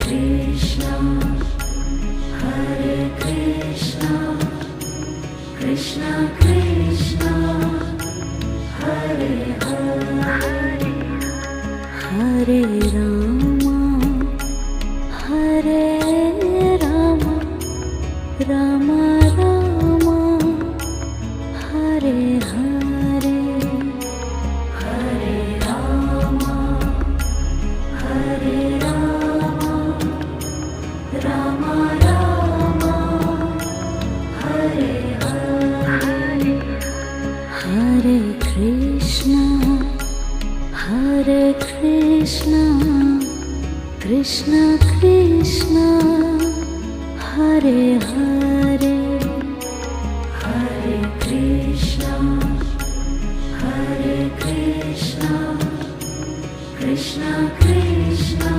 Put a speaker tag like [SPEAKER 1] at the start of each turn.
[SPEAKER 1] Krishna, Hare Krishna, Krishna Krishna, Hare Hare, Hare Rama, Hare Rama, Rama Rama, Hare Hare, Hare Rama, Hare Rama, Rama Rama, Hare Hare, Hare Krishna, Hare Krishna, Krishna Krishna, Hare Hare, Hare Krishna, Hare Krishna, Krishna Krishna,